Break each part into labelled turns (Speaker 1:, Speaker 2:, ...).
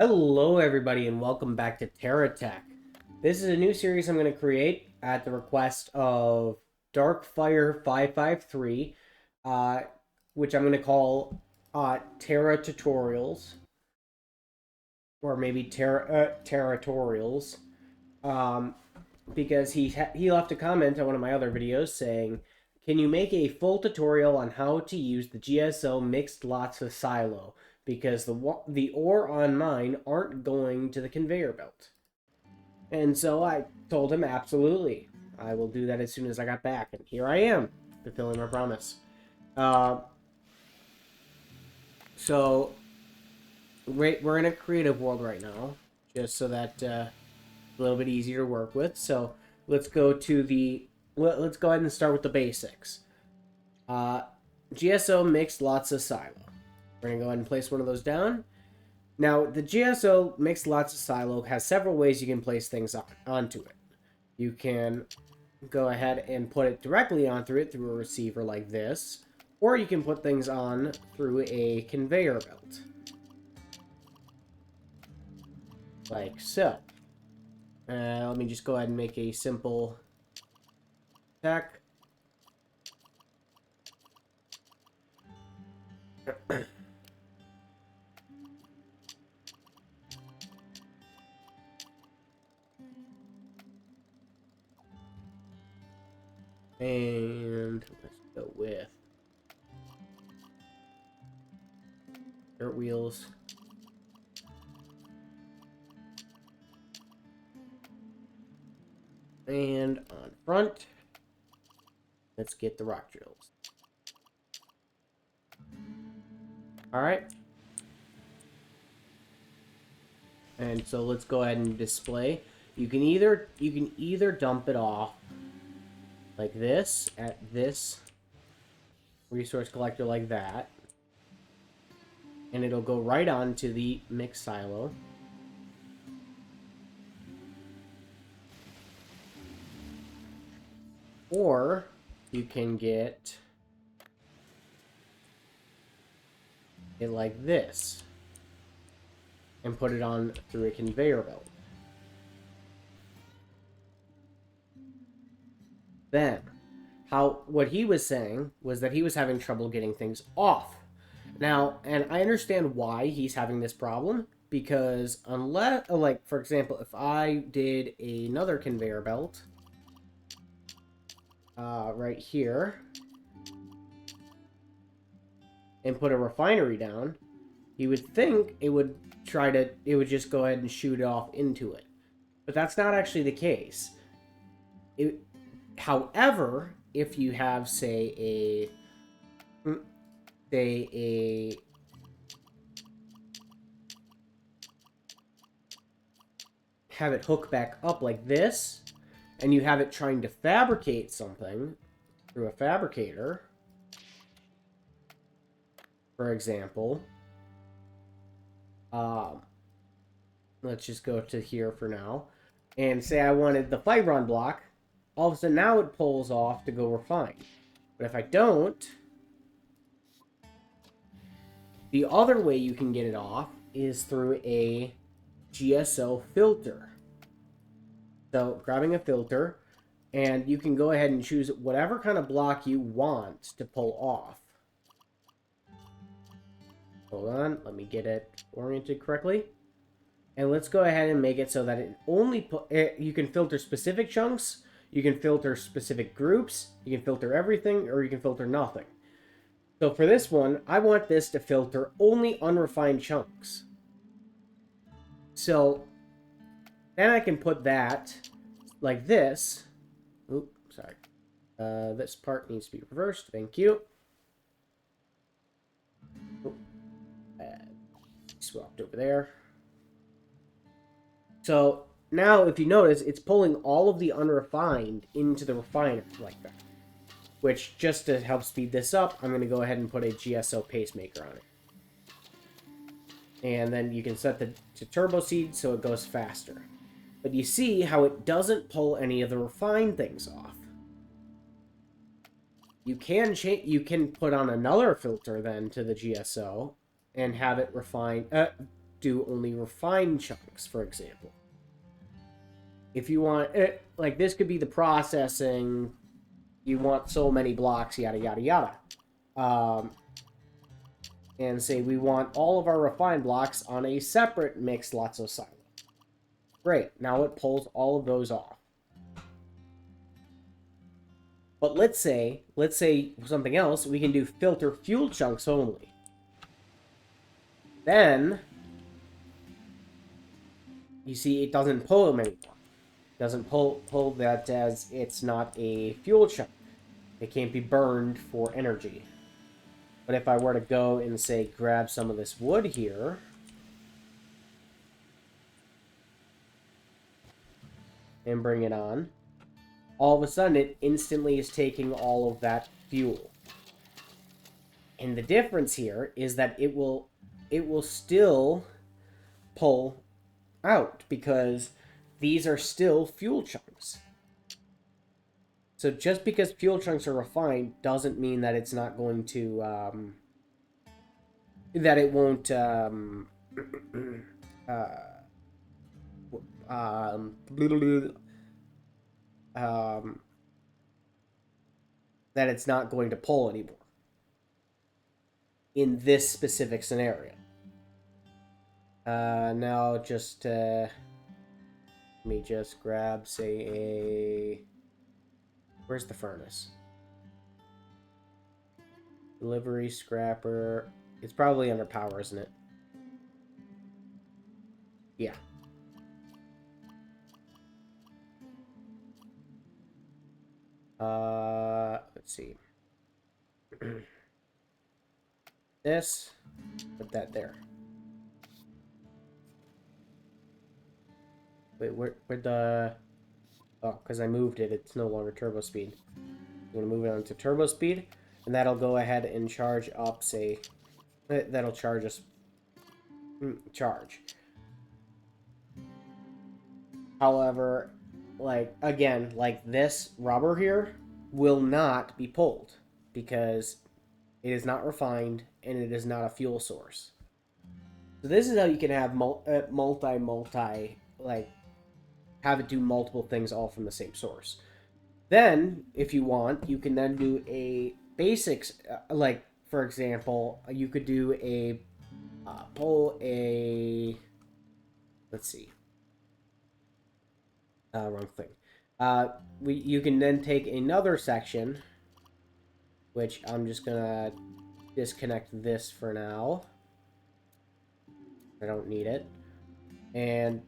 Speaker 1: Hello, everybody, and welcome back to TerraTech. This is a new series I'm going to create at the request of Darkfire553, uh, which I'm going to call Terra Tutorials, or maybe TerraTorials, um, because he left a comment on one of my other videos saying, "Can you make a full tutorial on how to use the GSO mixed Lotso silo? Because the ore on mine aren't going to the conveyor belt." And so I told him, absolutely, I will do that as soon as I got back. And here I am, fulfilling my promise. Uh, so we're in a creative world right now, just so that a little bit easier to work with. So let's go to let's go ahead and start with the basics. Uh, GSO mixed lots of silo. We're gonna go ahead and place one of those down. Now, the GSO mixed lots of silo has several ways you can place things onto it. You can go ahead and put it directly onto it through a receiver like this, or you can put things on through a conveyor belt, like so. Let me just go ahead and make a simple tech. And let's go with dirt wheels. And on front, let's get the rock drills. Alright. And so let's go ahead and display. You can either dump it off like this at this resource collector like that, and it'll go right on to the mix silo. Or you can get it like this and put it on through a conveyor belt. Then, what he was saying was that he was having trouble getting things off. Now, and I understand why he's having this problem, because unless, like, for example, if I did another conveyor belt right here and put a refinery down, you would think it would just go ahead and shoot it off into it. But that's not actually the case. However, if you have, say, have it hook back up like this, and you have it trying to fabricate something through a fabricator, for example, let's just go to here for now, and say I wanted the fibron block, all of a sudden now it pulls off to go refine. But if I don't, the other way you can get it off is through a GSO filter. So grabbing a filter, and you can go ahead and choose whatever kind of block you want to pull off. Hold on, let me get it oriented correctly. And let's go ahead and make it so that it only you can filter specific chunks, you can filter specific groups, you can filter everything, or you can filter nothing. So for this one, I want this to filter only unrefined chunks. So then I can put that like this. Oops, sorry. This part needs to be reversed. Thank you. Swapped over there. So now, if you notice, it's pulling all of the unrefined into the refiner like that. Which, just to help speed this up, I'm going to go ahead and put a GSO pacemaker on it. And then you can set to turbo seed so it goes faster. But you see how it doesn't pull any of the refined things off. You can put on another filter then to the GSO and have it refine do only refined chunks, for example. If you want, like this could be the processing, you want so many blocks, yada, yada, yada. And say we want all of our refined blocks on a separate mixed Lotso silo. Great, now it pulls all of those off. But let's say something else, we can do filter fuel chunks only. Then, you see it doesn't pull them anymore. It doesn't pull that as it's not a fuel chunk. It can't be burned for energy. But if I were to go and say grab some of this wood here, and bring it on, all of a sudden it instantly is taking all of that fuel. And the difference here is that it will still pull out because these are still fuel chunks. So just because fuel chunks are refined doesn't mean that it's not going to that it won't that it's not going to pull anymore in this specific scenario. Now just let me just grab, say, a... Where's the furnace? Delivery, scrapper... It's probably under power, isn't it? Yeah. Let's see. This, put that there. Wait, where'd the... Oh, because I moved it, it's no longer turbo speed. I'm going to move it on to turbo speed, and that'll go ahead and charge up, say... That'll charge us... Charge. However, like, again, like this rubber here will not be pulled because it is not refined and it is not a fuel source. So this is how you can have multi, like, have it do multiple things all from the same source. Then, if you want, you can then do a basics, like, for example, you could do a, pull a, let's see, wrong thing. You can then take another section, which I'm just gonna disconnect this for now. I don't need it. And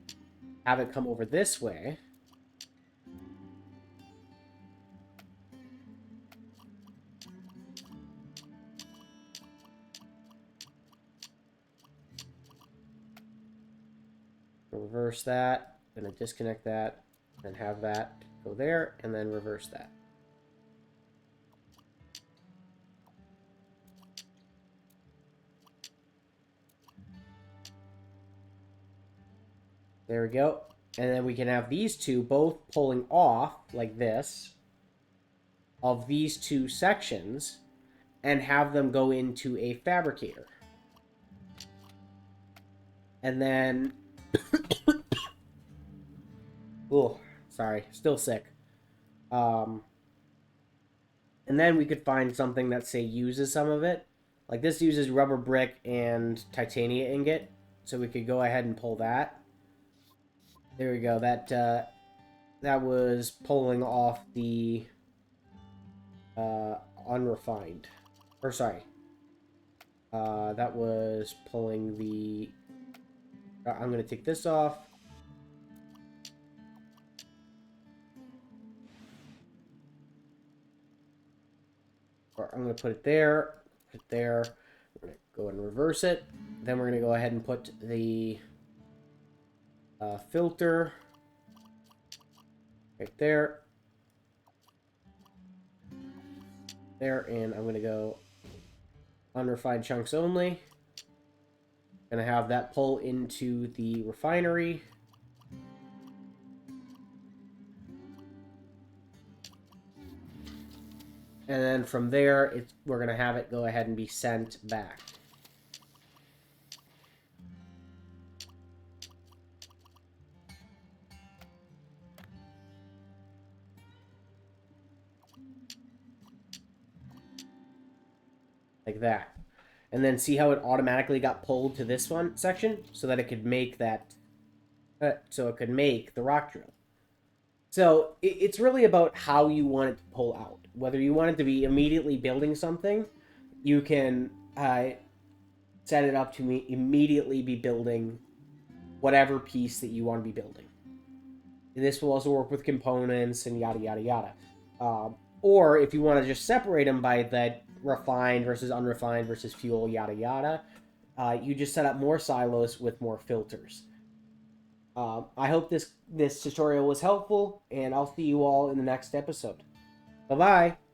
Speaker 1: have it come over this way. Reverse that, gonna disconnect that, and have that go there, and then reverse that. There we go. And then we can have these two both pulling off, like this, of these two sections, and have them go into a fabricator. And then... Oh, sorry. Still sick. And then we could find something that, say, uses some of it. Like this uses rubber brick and titanium ingot. So we could go ahead and pull that. There we go. That was pulling off the unrefined. Or sorry. That was pulling the... I'm going to take this off. Or I'm going to put it there. Put it there. We're going to go and reverse it. Then we're going to go ahead and put the filter right there. There, and I'm going to go unrefined chunks only. Going to have that pull into the refinery. And then from there, we're going to have it go ahead and be sent back. like that. And then see how it automatically got pulled to this one section so that it could make that, so it could make the rock drill. So it's really about how you want it to pull out. Whether you want it to be immediately building something, you can set it up to immediately be building whatever piece that you want to be building. This will also work with components and yada yada yada. Or if you want to just separate them by that refined versus unrefined versus fuel yada yada, you just set up more silos with more filters. I hope this tutorial was helpful, and I'll see you all in the next episode. Bye bye.